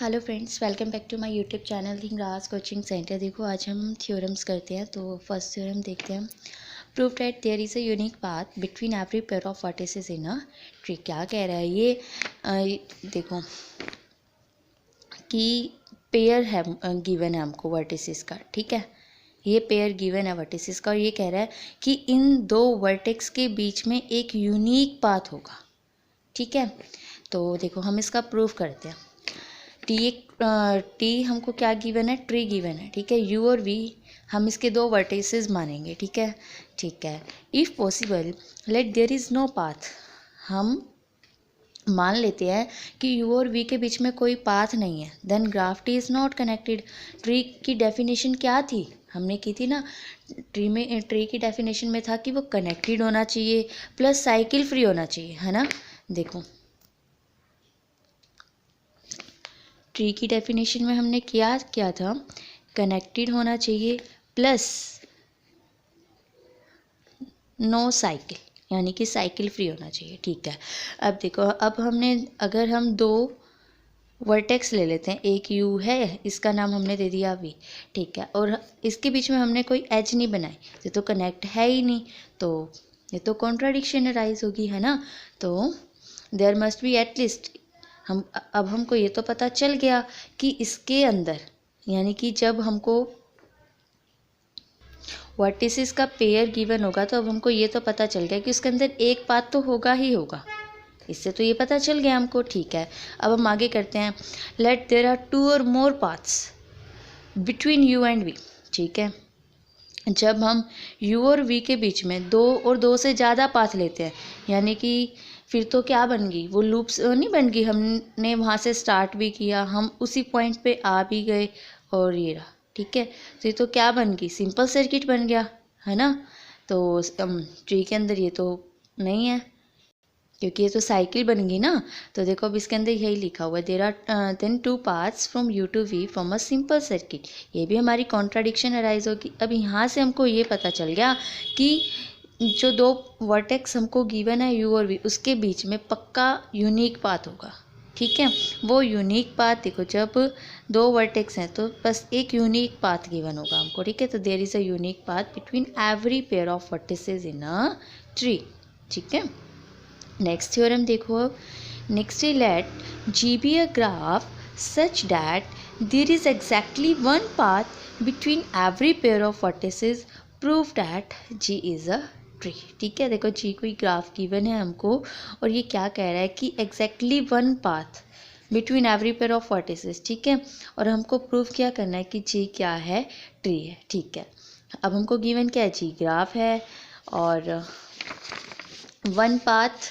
Hello friends, welcome back to my YouTube channel Dhingraj coaching centre. देखो आज हम theorems करते हैं। तो फर्स्ट थ्योरम देखते हैं। Prove that there is a unique path between every pair of vertices in a tree. क्या कह रहा है ये देखो कि पेयर है गिवन है हमको वर्टिसेस का, ठीक है। ये पेयर गिवन है वर्टिसेस का और ये कह रहा है कि इन दो वर्टेक्स के बीच में एक यूनिक पाथ होगा, ठीक है। तो देखो हम इसका प्रूफ करते हैं। टी हमको क्या गिवन है, ट्री गिवन है, ठीक है। यू और वी हम इसके दो वर्टिसेस मानेंगे, ठीक है। If possible let there is no path. हम मान लेते हैं कि यू और वी के बीच में कोई पाथ नहीं है, then graph T is not connected. Tree की डेफिनेशन क्या थी, हमने की थी ना। ट्री की डेफिनेशन में था कि वो कनेक्टेड होना चाहिए प्लस साइकिल फ्री होना चाहिए, है ना। देखो ट्री की डेफिनेशन में हमने क्या था, कनेक्टेड होना चाहिए प्लस नो साइकिल, यानी कि साइकिल फ्री होना चाहिए, ठीक है। अब देखो, अब हमने अगर हम दो वर्टेक्स ले लेते हैं, एक यू है, इसका नाम हमने दे दिया वी, ठीक है, और इसके बीच में हमने कोई एज नहीं बनाई, ये तो कनेक्ट है ही नहीं, तो ये तो कॉन्ट्राडिक्शन अराइज होगी, है ना। तो देयर मस्ट बी एटलीस्ट अब हमको ये तो पता चल गया कि इसके अंदर, यानी कि जब हमको वर्टिसेस का पेयर गिवन होगा तो अब हमको ये तो पता चल गया कि उसके अंदर एक पाथ तो होगा ही होगा। इससे तो ये पता चल गया हमको, ठीक है। अब हम आगे करते हैं। लेट देयर आर टू और more paths between you and we, ठीक है। जब हम u और v के बीच में दो और दो से ज़्यादा पाथ लेते हैं, यानी कि फिर तो क्या बन गई, वो लूप्स नहीं बन गई। हमने वहाँ से स्टार्ट भी किया, हम उसी पॉइंट पे आ भी गए और ये रहा, ठीक है। तो ये तो क्या बन गई, सिंपल सर्किट बन गया, है ना। तो ट्री के अंदर ये तो नहीं है, क्योंकि ये तो साइकिल बन गई ना। तो देखो अब इसके अंदर यही लिखा हुआ है, there are then two paths from U to V from a simple circuit. ये भी हमारी कॉन्ट्राडिक्शन अराइज होगी। अब यहाँ से हमको ये पता चल गया कि जो दो वर्टेक्स हमको गिवन है यू और वी, उसके बीच में पक्का यूनिक पाथ होगा, ठीक है। वो यूनिक पाथ देखो, जब दो वर्टेक्स हैं तो बस एक यूनिक पाथ गिवन होगा हमको, ठीक है। तो there is a unique path between every pair of vertices in a tree, ठीक है। नेक्स्ट थ्योरम देखो अब। Next is let G be a graph such that there is exactly one path between every pair of vertices. Prove that G is a tree, ठीक है। देखो G कोई graph given है हमको और ये क्या कह रहा है कि exactly one path between every pair of vertices, ठीक है। और हमको प्रूव क्या करना है कि G क्या है, ट्री है, ठीक है। अब हमको गिवन क्या है, G ग्राफ है और one path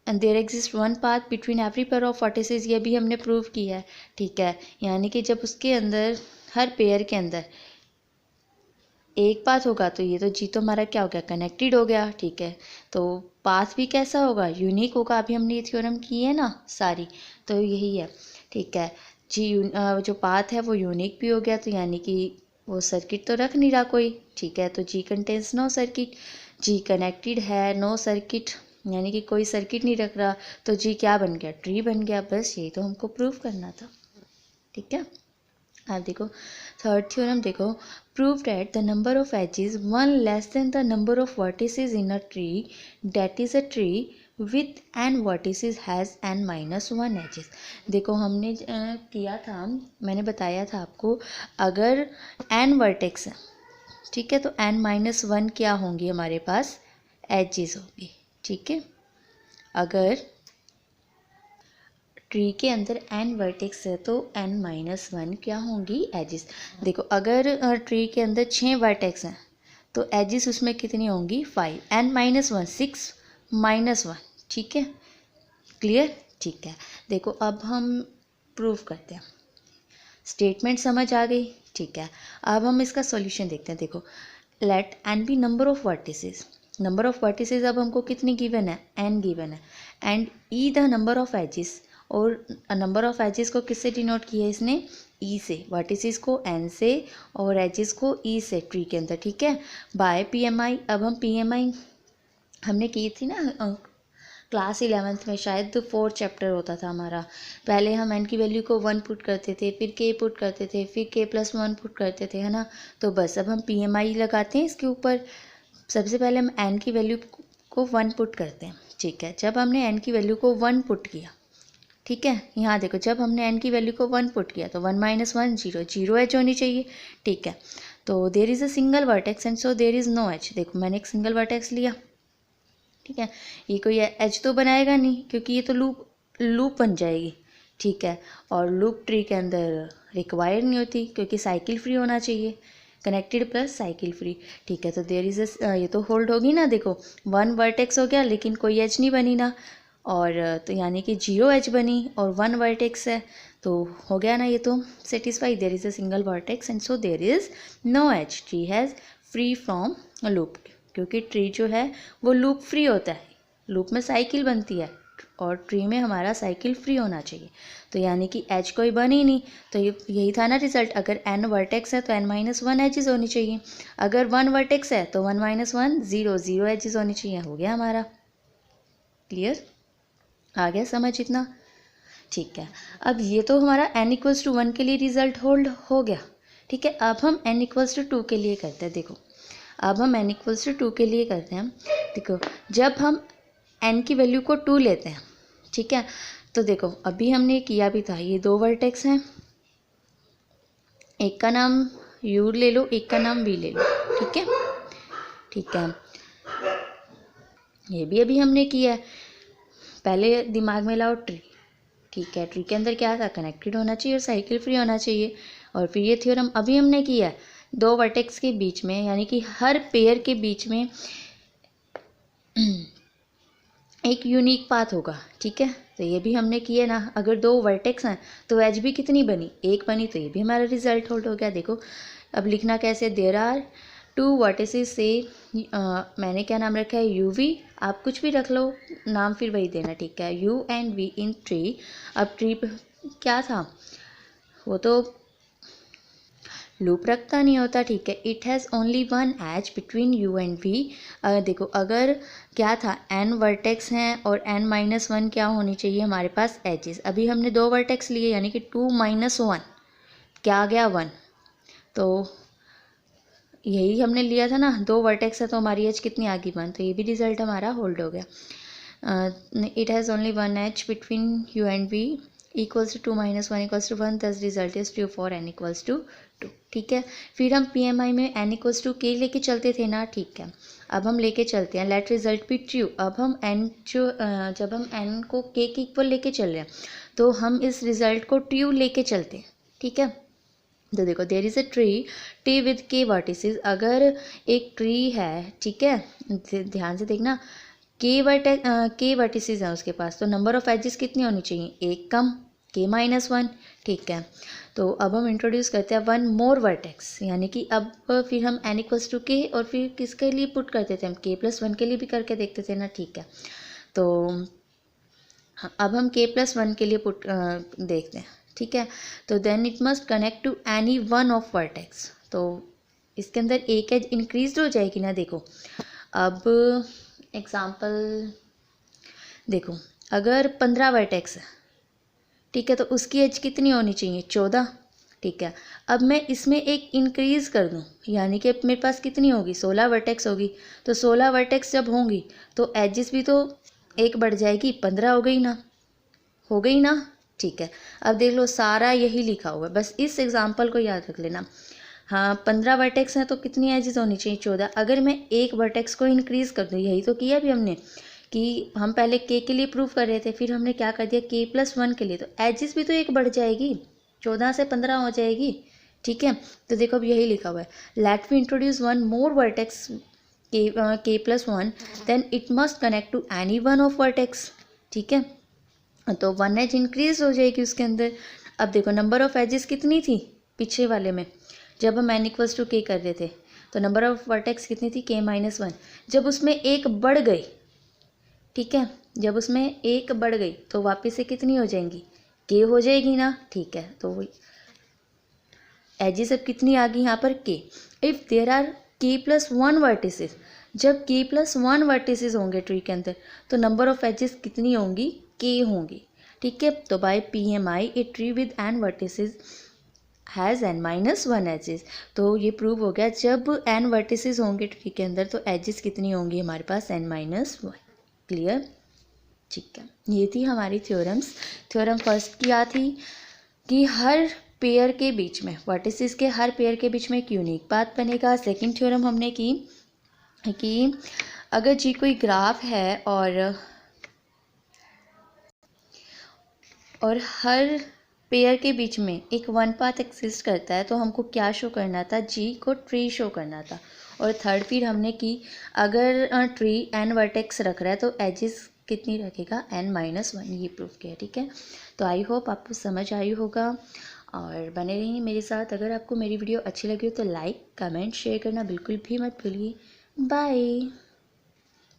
and there exist one path between every pair of vertices, ये भी हमने प्रूव किया है, ठीक है। यानी कि जब उसके अंदर हर पेयर के अंदर एक पाथ होगा तो ये तो जी तो हमारा क्या हो गया, कनेक्टेड हो गया, ठीक है। तो पाथ भी कैसा होगा, यूनिक होगा। अभी हमने ये थ्योरम की है ना सारी, तो यही है, ठीक है। जी जो पाथ है वो यूनिक भी हो गया, तो यानी कि वो सर्किट तो रख नहीं रहा कोई, ठीक है। तो जी कंटेंस नो सर्किट, जी कनेक्टेड है, नो सर्किट, यानी कि कोई सर्किट नहीं रख रहा, तो जी क्या बन गया, ट्री बन गया। बस यही तो हमको प्रूव करना था, ठीक है। अब देखो थर्ड थ्योरम देखो। Prove that the number of edges one less than the number of vertices in a tree, that is a tree with N vertices has N minus one edges. देखो हमने किया था, मैंने बताया था आपको, अगर एन वर्टेक्स है, ठीक है, तो एन माइनस वन क्या होंगी हमारे पास, एजेस होंगी, ठीक है। अगर ट्री के अंदर एन वर्टेक्स है तो एन माइनस वन क्या होंगी, एजिस। देखो अगर ट्री के अंदर 6 वर्टेक्स हैं तो एजिस उसमें कितनी होंगी, 5, N minus one 6 minus one, ठीक है, क्लियर, ठीक है। देखो अब हम प्रूव करते हैं, स्टेटमेंट समझ आ गई, ठीक है। अब हम इसका सॉल्यूशन देखते हैं। देखो let N be number of vertices, number of vertices अब हमको कितनी गिवन है, एन गिवन है, and E the number of edges, और नंबर ऑफ एजिस को किससे डिनोट किया है इसने, ई से, वर्टिसेस को एन से और एजिस को ई से ट्री के अंदर, ठीक है, बाय पी एम आई। अब हम पी एम आई हमने की थी ना क्लास 11th में शायद 4 चैप्टर होता था हमारा। पहले हम n की वैल्यू को 1 पुट करते थे, फिर k पुट करते थे, फिर k+1 पुट करते थे, है ना। तो बस अब हम PMI लगाते हैं इसके ऊपर। सबसे पहले हम n की वैल्यू को 1 पुट करते हैं, ठीक है। जब हमने n की वैल्यू को 1 पुट किया, ठीक है, यहाँ देखो, जब हमने n की वैल्यू को 1 पुट किया तो 1 - 1 0, 0 एच होनी चाहिए, ठीक है। तो there is a single vertex and so there is no edge. देखो मैंने एक सिंगल वर्टेक्स लिया, ठीक है। ये कोई एच तो बनाएगा नहीं क्योंकि ये तो लूप बन जाएगी, ठीक है। और लूप ट्री के अंदर रिक्वायर्ड नहीं होती क्योंकि साइकिल फ्री होना चाहिए, कनेक्टेड प्लस साइकिल फ्री, ठीक है। तो देयर इज़ ये तो होल्ड होगी ना, देखो 1 वर्टेक्स हो गया लेकिन कोई एच नहीं बनी ना, और तो यानी कि 0 एच बनी और 1 वर्टेक्स है, तो हो गया ना ये तो satisfy. There is a single vertex and so there is no edge. Tree has free from loop, क्योंकि ट्री जो है वो लूप फ्री होता है, लूप में साइकिल बनती है और ट्री में हमारा साइकिल फ्री होना चाहिए। तो यानी कि एच कोई बनी नहीं, तो यही था ना रिजल्ट। अगर n वर्टेक्स है तो n - 1 एजेस होनी चाहिए, अगर 1 वर्टेक्स है तो 1 - 1 0, 0 एजेस होनी चाहिए। हो गया हमारा क्लियर, आ गया समझ इतना, ठीक है। अब ये तो हमारा n = 1 के लिए रिजल्ट होल्ड हो गया, ठीक है। अब हम n = 2 के लिए करते हैं। देखो अब हम n = 2 के लिए करते हैं। देखो जब हम n की वैल्यू को 2 लेते हैं, ठीक है, तो देखो अभी हमने किया भी था, ये 2 वर्टेक्स हैं, एक का नाम u ले लो, एक का नाम v ले लो, ठीक है, ठीक है। ये भी अभी हमने किया है। पहले दिमाग में लाओ ट्री, ठीक है। ट्री के अंदर क्या था, कनेक्टेड होना चाहिए और साइकिल फ्री होना चाहिए। और फिर ये थ्योरम अभी हमने किया है, 2 वर्टेक्स के बीच में यानी कि हर पेयर के बीच में एक यूनिक पाथ होगा, ठीक है। तो ये भी हमने किया ना, अगर 2 वर्टेक्स हैं तो एज भी कितनी बनी, एक बनी, तो ये भी हमारा रिजल्ट होल्ड हो गया। देखो अब लिखना कैसे, देयर आर 2 वर्टिसेस से मैंने क्या नाम रखा है, UV, आप कुछ भी रख लो नाम, फिर वही देना, ठीक है। U and V in tree. अब ट्री क्या था, वो तो लूप रखता नहीं होता, ठीक है। It has only 1 edge between U and V। देखो अगर क्या था, n वर्टेक्स हैं और n - 1 क्या होनी चाहिए हमारे पास, एजेस। अभी हमने 2 वर्टेक्स लिए यानी कि 2 - 1 क्या आ गया, 1। तो यही हमने लिया था ना, 2 वर्टेक्स है तो हमारी एज कितनी आ गई, 1। तो ये भी रिजल्ट हमारा होल्ड हो गया। It has only 1 edge between U and V = 2 - 1 = 1, this result is true for n = 2, ठीक है। फिर हम PMI में n = k लेके चलते थे ना, ठीक है। अब हम लेके चलते हैं लेट रिजल्ट बी ट्रू। अब हम जब हम n को k के इक्वल लेके चल रहे हैं तो हम इस रिजल्ट को ट्रू लेके चलते हैं, ठीक है। तो देखो there is a tree with k vertices. अगर एक ट्री है, ठीक है, ध्यान से देखना, k वर्टिसेस हैं उसके पास, तो नंबर ऑफ एजेस कितनी होनी चाहिए, एक कम, k - 1, ठीक है। तो अब हम इंट्रोड्यूस करते हैं 1 मोर वर्टेक्स, यानी कि अब फिर हम n = k और फिर किसके लिए पुट करते थे हम, k+1 के लिए भी करके देखते थे ना, ठीक है। तो अब हम k+1 के लिए पुट देखते हैं, ठीक है। तो then it must connect to any 1 of vertex. तो इसके अंदर एक एज इंक्रीज हो जाएगी ना। देखो अब एग्जांपल देखो, अगर 15 वर्टेक्स है, ठीक है, तो उसकी एज कितनी होनी चाहिए, 14, ठीक है। अब मैं इसमें एक इंक्रीज़ कर दूं, यानी कि मेरे पास कितनी होगी, 16 वर्टेक्स होगी। तो 16 वर्टेक्स जब होंगी तो एजेस भी तो एक बढ़ जाएगी, 15 हो गई ना, हो गई ना, ठीक है। अब देख लो सारा यही लिखा हुआ है, बस इस एग्जाम्पल को याद रख लेना। हाँ 15 वर्टेक्स हैं तो कितनी एजेस होनी चाहिए, 14। अगर मैं एक वर्टेक्स को इंक्रीज़ कर दूँ, यही तो किया अभी हमने, कि हम पहले k के लिए प्रूव कर रहे थे, फिर हमने क्या कर दिया k+1 के लिए, तो एजेस भी तो एक बढ़ जाएगी, 14 से 15 हो जाएगी, ठीक है। तो देखो अब यही लिखा हुआ है, let we introduce 1 more vertex k+1 then it must connect to any 1 of vertex, ठीक है। तो 1 एज इंक्रीज हो जाएगी उसके अंदर। अब देखो नंबर ऑफ एजेस कितनी थी पीछे वाले में, जब हम n = k कर रहे थे तो नंबर ऑफ वर्टेक्स कितनी थी, k - 1। जब उसमें एक बढ़ गई, ठीक है, जब उसमें एक बढ़ गई तो वापस से कितनी हो जाएंगी, k हो जाएगी ना, ठीक है। तो एजेस अब कितनी आ गई यहाँ पर, k। If there are k+1 vertices जब k+1 वर्टिसेस होंगे ट्री के अंदर तो नंबर ऑफ एजेस कितनी होंगी, k होंगी। ठीक है, तो by PMI a tree with n vertices has n-1 edges. तो ये प्रूव हो गया जब n वर्टिसेस होंगे ट्री के अंदर तो एजेस कितनी होंगी हमारे पास, n-1। क्लियर? ठीक है, ये थी हमारी थ्योरम्स। थ्योरम फर्स्ट क्या थी कि हर पेयर के बीच में, वर्टिसेस के हर पेयर के बीच में एक यूनिक पाथ बनेगा। सेकंड थ्योरम हमने की कि अगर जी कोई ग्राफ है और हर पेयर के बीच में एक वन पाथ एक्सिस्ट करता है तो हमको क्या शो करना था, जी को ट्री शो करना था। और थर्ड फिर हमने की अगर ट्री n वर्टेक्स रख रहा है तो एजेस कितनी रखेगा, n-1, ये प्रूफ किया। ठीक है, तो आई होप आपको समझ आई होगा और बने रहिए मेरे साथ। अगर आपको मेरी वीडियो अच्छी लगी हो तो लाइक कमेंट शेयर करना बिल्कुल भी मत भूलिए। बाय।